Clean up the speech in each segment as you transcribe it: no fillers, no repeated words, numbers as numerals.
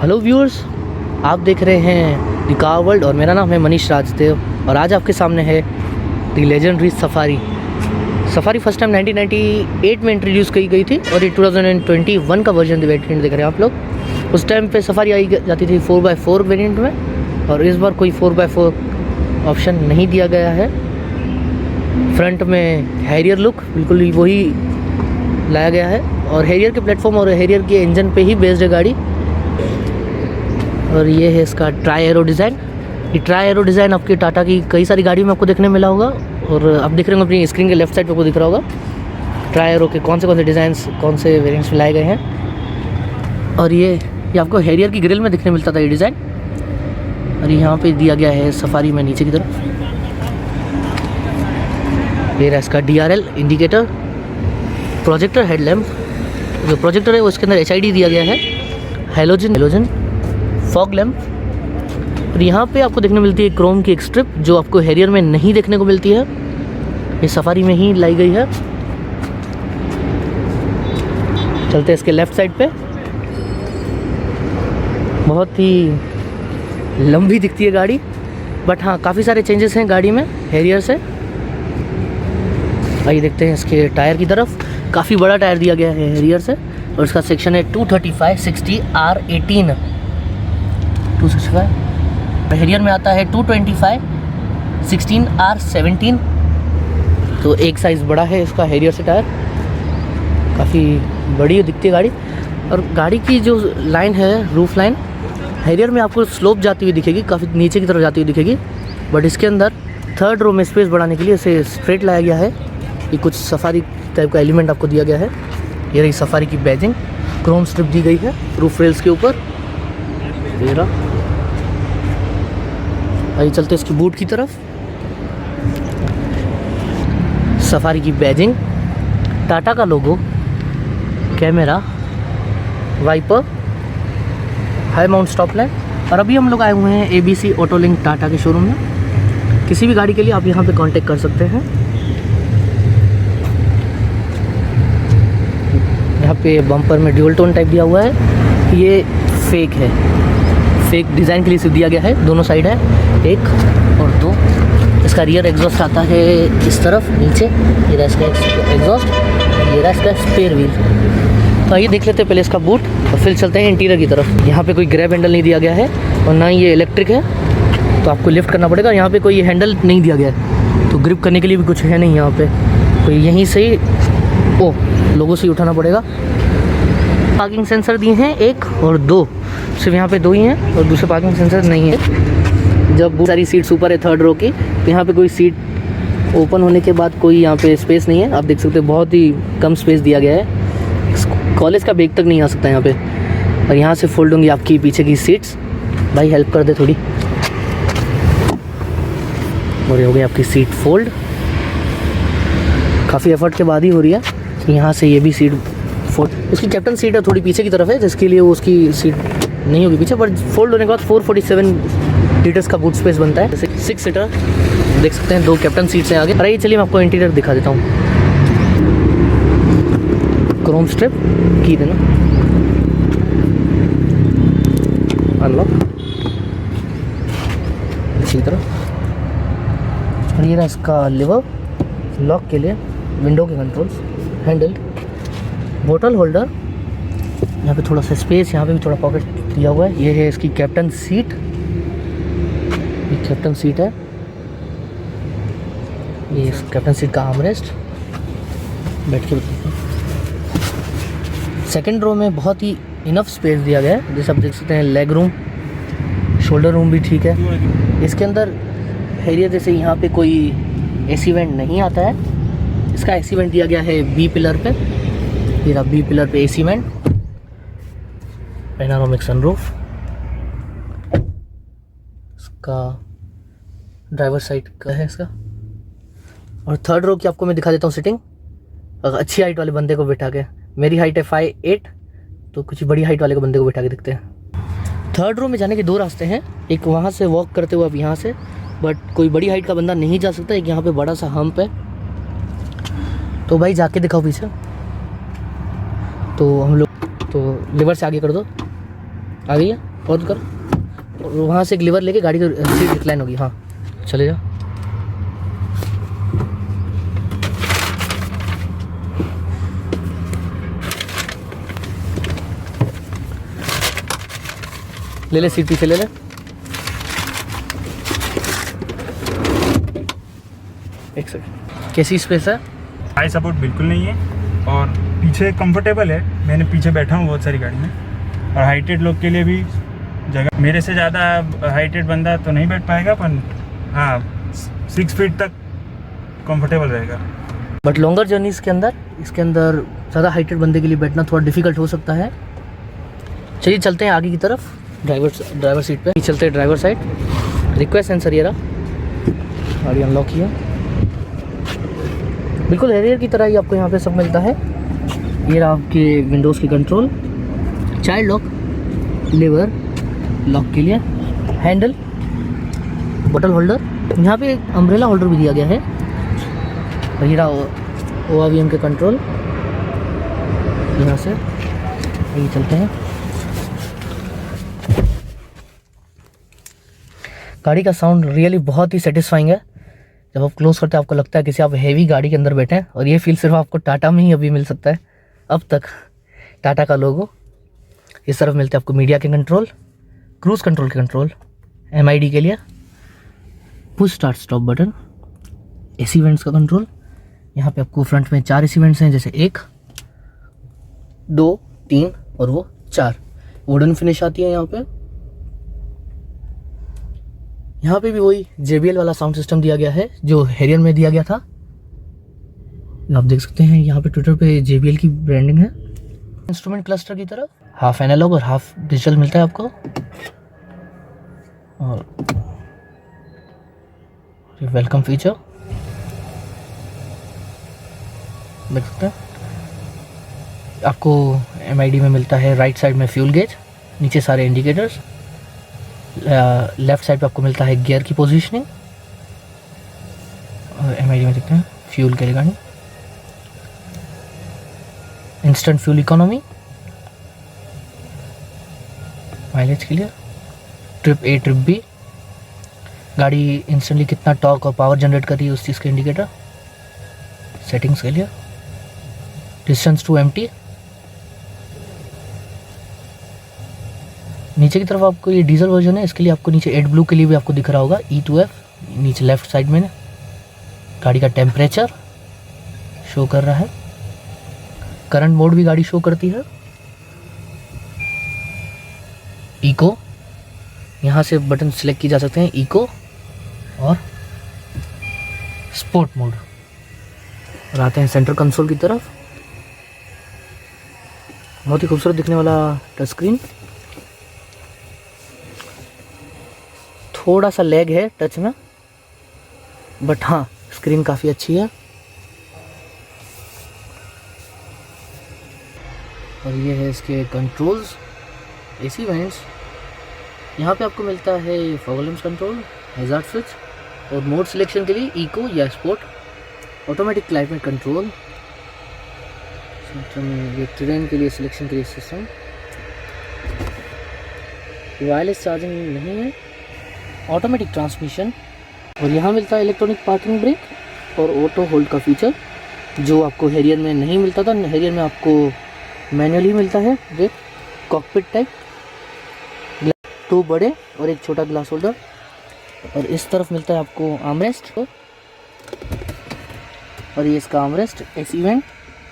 Hello viewers, आप देख रहे हैं द कार वर्ल्ड और मेरा नाम है मनीष राजदेव और आज आपके सामने है the legendary safari. Safari first time 1998 में इंट्रोड्यूस की गई थी और ये 2021 का वर्जन वेरिएंट देख रहे हैं आप लोग। उस टाइम पे सफारी आई जाती थी 4x4 वेरिएंट में और इस बार कोई 4x4 ऑप्शन नहीं दिया गया है। फ्रंट में हैरियर लुक बिल्कुल ही वही लाया गया है और हैरियर के प्लेटफॉर्म और हैरियर के इंजन पे ही बेस्ड है गाड़ी। और ये है इसका ट्राई एरो डिज़ाइन। ये ट्राई एरो डिज़ाइन आपकी टाटा की कई सारी गाड़ियों में आपको देखने मिला होगा और आप देख रहे होंगे अपनी स्क्रीन के लेफ्ट साइड पे आपको दिख रहा होगा ट्राई एरो के कौन से डिज़ाइंस कौन से वेरिएंट्स में लाए गए हैं। और ये आपको हैरियर की ग्रिल में दिखने मिलता था ये डिज़ाइन और यहाँ पे दिया गया है सफारी में नीचे की तरफ। ये रहा इसका DRL इंडिकेटर, प्रोजेक्टर हेडलैम्प। जो प्रोजेक्टर है वो इसके अंदर HID दिया गया है, हेलोजन फॉग लैम्प। और यहाँ पे आपको देखने मिलती है क्रोम की एक स्ट्रिप जो आपको हैरियर में नहीं देखने को मिलती है, ये सफारी में ही लाई गई है। चलते हैं इसके लेफ़्ट साइड पे। बहुत ही लंबी दिखती है गाड़ी बट हाँ काफ़ी सारे चेंजेस हैं गाड़ी में हैरियर से। आइए देखते हैं इसके टायर की तरफ। काफ़ी बड़ा टायर दिया गया है हैरियर से और इसका सेक्शन है 235/60 R18 265। हैरियर में आता है 225/16 R17। तो एक साइज़ बड़ा है इसका हैरियर से टायर, काफ़ी बड़ी दिखती है गाड़ी। और गाड़ी की जो लाइन है रूफ लाइन हैरियर में आपको स्लोप जाती हुई दिखेगी, काफ़ी नीचे की तरफ जाती हुई दिखेगी बट इसके अंदर थर्ड रो में स्पेस बढ़ाने के लिए इसे स्ट्रेट लाया गया है। ये कुछ सफारी टाइप का एलिमेंट आपको दिया गया है। ये रही सफारी की बैजिंग, क्रोम स्ट्रिप दी गई है रूफ रेल्स के ऊपर। ये रहा। आइए चलते इसकी बूट की तरफ। सफारी की बैजिंग, टाटा का logo, camera, wiper, high mount stop lamp. और अभी हम लोग आए हुए हैं ABC ऑटो लिंक टाटा के शोरूम में। किसी भी गाड़ी के लिए आप यहाँ पे कांटेक्ट कर सकते हैं। यहाँ पे बम्पर में ड्यूल टोन टाइप दिया हुआ है, ये फेक है, फेक डिज़ाइन के लिए सिर्फ दिया गया है। दोनों साइड है, 1 और 2। इसका रियर एग्जॉस्ट आता है इस तरफ नीचे, ये रहा इसका एग्जॉस्ट, ये रहा इसका स्पेयर व्हील। तो आइए देख लेते हैं पहले इसका बूट और फिर चलते हैं इंटीरियर की तरफ। यहाँ पे कोई ग्रैब हैंडल नहीं दिया गया है और ना ही ये इलेक्ट्रिक है, तो आपको लिफ्ट करना पड़ेगा। यहाँ पे कोई हैंडल नहीं दिया गया है तो ग्रिप करने के लिए भी कुछ है नहीं यहाँ पे, तो यहीं से ही लोगों से ही उठाना पड़ेगा। पार्किंग सेंसर दिए हैं 1 और 2, सिर्फ यहाँ पे 2 ही हैं और दूसरे पार्किंग सेंसर नहीं है। जब बहुत सारी सीट्स ऊपर है थर्ड रो की, तो यहाँ पे कोई सीट ओपन होने के बाद कोई यहाँ पे स्पेस नहीं है। आप देख सकते हैं बहुत ही कम स्पेस दिया गया है, कॉलेज का बैग तक नहीं आ सकता यहाँ पे। और यहाँ से फोल्ड होंगी आपकी पीछे की सीट्स। भाई हेल्प कर दे थोड़ी। और ये हो गई आपकी सीट फोल्ड, काफ़ी एफर्ट के बाद ही हो रही है। यहाँ से ये भी सीट फोल्ड, उसकी कैप्टन सीट है थोड़ी पीछे की तरफ है जिसके लिए वो उसकी सीट नहीं होगी पीछे, बट फोल्ड होने के बाद 447 लीटर्स का बूट स्पेस बनता है। जैसे 6 सीटर देख सकते हैं, 2 कैप्टन सीट्स हैं आगे। अरे चलिए मैं आपको इंटीरियर दिखा देता हूँ। क्रोम स्ट्रिप की देना, अनलॉक इसी तरह। और ये रहा इसका लिवर लॉक के लिए, विंडो के कंट्रोल्स, हैंडल, बोतल होल्डर, यहाँ पे थोड़ा सा स्पेस, यहाँ पे भी थोड़ा पॉकेट दिया हुआ है। ये है इसकी कैप्टन सीट, ये कैप्टन सीट है, ये कैप्टन सीट का आर्मरेस्ट। बैठ के बताता हूँ। सेकेंड रो में बहुत ही इनफ स्पेस दिया गया है, जैसे आप देख सकते हैं। लेग रूम, शोल्डर रूम भी ठीक है। इसके अंदर हैरियर जैसे यहाँ पे कोई AC वेंट नहीं आता है, इसका AC वेंट दिया गया है B पिलर पे। ये रहा B पिलर पे AC वेंट, पैनोरामिक सनरूफ, इसका ड्राइवर साइड का है इसका। और थर्ड रो की आपको मैं दिखा देता हूँ सिटिंग, अच्छी हाइट वाले बंदे को बैठा के। मेरी हाइट है 5'8", तो कुछ बड़ी हाइट वाले को बंदे को बैठा के दिखते हैं। थर्ड रो में जाने के 2 रास्ते हैं, एक वहाँ से वॉक करते हुए आप यहाँ से, बट कोई बड़ी हाइट का बंदा नहीं जा सकता। एक यहाँ पे बड़ा सा हम्प है, तो भाई जाके दिखाओ पीछे। तो हम लोग तो लीवर से आगे कर दो, आ गई है। और कर, और वहाँ से एक लीवर लेके गाड़ी की सीट रिक्लाइन होगी। हाँ चले जाओ। ले ले सीट पीछे ले ले। एक सेकंड, कैसी स्पेस है? हाई सपोर्ट बिल्कुल नहीं है और पीछे कंफर्टेबल है। मैंने पीछे बैठा हूँ बहुत सारी गाड़ी में, और हाइटेड लोग के लिए भी जगह, मेरे से ज़्यादा हाइटेड बंदा तो नहीं बैठ पाएगा, पर हाँ 6 फीट तक कंफर्टेबल रहेगा। बट लॉन्गर जर्नीज़ के अंदर इसके अंदर ज़्यादा हाइटेड बंदे के लिए बैठना थोड़ा डिफिकल्ट हो सकता है। चलिए चलते हैं आगे की तरफ, ड्राइवर सीट पे चलते हैं। ड्राइवर साइड रिक्वेस्ट सेंसर ये रहा, गाड़ी अनलॉक किया। बिल्कुल हैरियर की तरह ही आपको यहाँ पे सब मिलता है। ये रहा आपके विंडोज़ की control, child lock, lever lock के लिए, हैंडल, बॉटल होल्डर, यहाँ पे एक अम्ब्रेला होल्डर भी दिया गया है। और ये रहा ORVM के कंट्रोल, यहाँ से ये चलते हैं। गाड़ी का साउंड रियली बहुत ही सेटिस्फाइंग है। जब आप क्लोज करते हैं आपको लगता है किसी आप हैवी गाड़ी के अंदर बैठे हैं, और ये फील सिर्फ आपको टाटा में ही अभी मिल सकता है अब तक। टाटा का लोगो इस तरफ मिलते हैं आपको, मीडिया के कंट्रोल, क्रूज कंट्रोल के कंट्रोल, MID के लिए, push start stop button, AC vents का कंट्रोल। यहाँ पे आपको फ्रंट में 4 AC वेंट्स हैं, जैसे 1, 2, 3 और वो 4। वुडन फिनिश आती है यहाँ पे। यहाँ पे भी वही JBL वाला साउंड सिस्टम दिया गया है जो हैरियर में दिया गया था। आप देख सकते हैं यहाँ पे ट्विटर पे JBL की ब्रांडिंग है। इंस्ट्रूमेंट क्लस्टर की तरफ हाफ एनालॉग और हाफ डिजिटल मिलता है आपको, और वेलकम फीचर देख सकते हैं। आपको MID में मिलता है राइट साइड में फ्यूल गेज, नीचे सारे इंडिकेटर्स। लेफ्ट साइड पे आपको मिलता है गियर की पोजीशनिंग, और MID में देखते हैं फ्यूल के regarding, instant fuel economy, mileage के लिए, ट्रिप A ट्रिप B, गाड़ी इंस्टेंटली कितना टॉर्क और पावर जनरेट कर रही है उस चीज़ के इंडिकेटर, सेटिंग्स के लिए, डिस्टेंस टू एम्प्टी। नीचे की तरफ आपको ये डीजल वर्जन है, इसके लिए आपको नीचे एड ब्लू के लिए भी आपको दिख रहा होगा E2F, नीचे लेफ्ट साइड में गाड़ी का टेम्परेचर शो कर रहा है। करंट मोड भी गाड़ी शो करती है। इको, यहाँ से बटन सिलेक्ट किए जा सकते हैं, इको और स्पोर्ट मोड। और आते हैं सेंटर कंसोल की तरफ, बहुत ही खूबसूरत दिखने वाला टच स्क्रीन। थोड़ा सा लैग है टच में, बट हाँ स्क्रीन काफ़ी अच्छी है। और ये है इसके कंट्रोल्स, AC वेंट्स। यहाँ पे आपको मिलता है fog lamps control, hazard switch, और मोड सिलेक्शन के लिए इको या स्पोर्ट, ऑटोमेटिक क्लाइमेट कंट्रोल, ये ट्रेन के लिए सिलेक्शन के लिए सिस्टम, वायरलेस चार्जिंग नहीं है, ऑटोमेटिक ट्रांसमिशन। और यहाँ मिलता है इलेक्ट्रॉनिक पार्किंग ब्रेक और ऑटो होल्ड का फीचर, जो आपको हैरियर में नहीं मिलता था। हैरियर में आपको मैनुअली मिलता है ब्रेक। कॉकपिट टाइप, 2 बड़े और एक छोटा ग्लास होल्डर, और इस तरफ मिलता है आपको आर्मरेस्ट, और ये इसका आर्मरेस्ट, AC वेंट,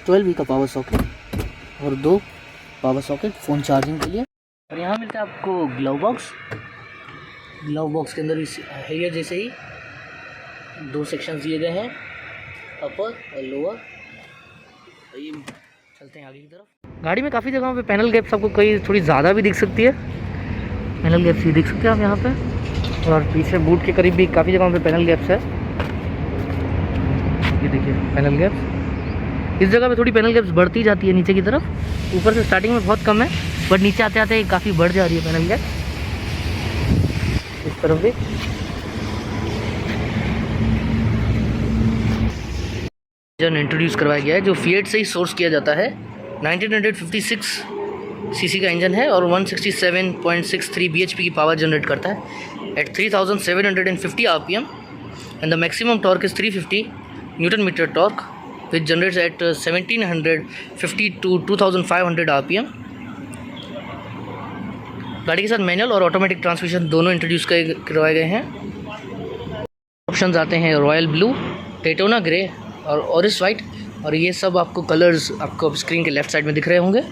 12V का पावर सॉकेट और 2 पावर सॉकेट फ़ोन चार्जिंग के लिए। और यहाँ मिलता है आपको ग्लव बॉक्स। ग्लव बॉक्स के अंदर इस हैरियर जैसे ही 2 सेक्शंस दिए गए हैं, अपर और लोअर। ये चलते हैं आगे की तरफ। गाड़ी में काफ़ी जगहों पे पैनल गैप्स आपको कई थोड़ी ज़्यादा भी दिख सकती है। पैनल गैप्स ही दिख सकते हैं आप यहाँ पे, और पीछे बूट के करीब भी काफ़ी जगहों पे पैनल गैप्स है। ये देखिए पैनल गैप्स, इस जगह पे थोड़ी पैनल गैप्स बढ़ती जाती है नीचे की तरफ। ऊपर से स्टार्टिंग में बहुत कम है, बट नीचे आते आते काफ़ी बढ़ जा रही है पैनल गैप। इस तरफ भी इंट्रोड्यूस करवाया गया है, जो फिएट से ही सोर्स किया जाता है। 1956 सीसी का इंजन है और 167.63 bhp की पावर जनरेट करता है at 3750 rpm and the maximum torque is 350 newton metre torque which generates at 1750 to 2500 rpm। गाड़ी के साथ मैनुअल और ऑटोमेटिक ट्रांसमिशन दोनों इंट्रोड्यूस करवाए गए हैं। ऑप्शंस आते हैं रॉयल ब्लू, टेटोना ग्रे और ऑरिस वाइट, और ये सब आपको कलर्स आपको स्क्रीन के लेफ्ट साइड में दिख रहे होंगे।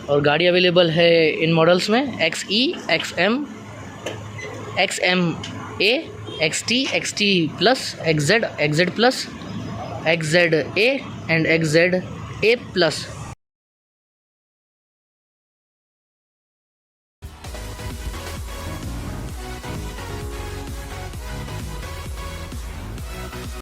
और गाड़ी अवेलेबल है इन मॉडल्स में XE, XM, XMA, XT, XT plus, XZ, XZ plus, XZA and XZA plus.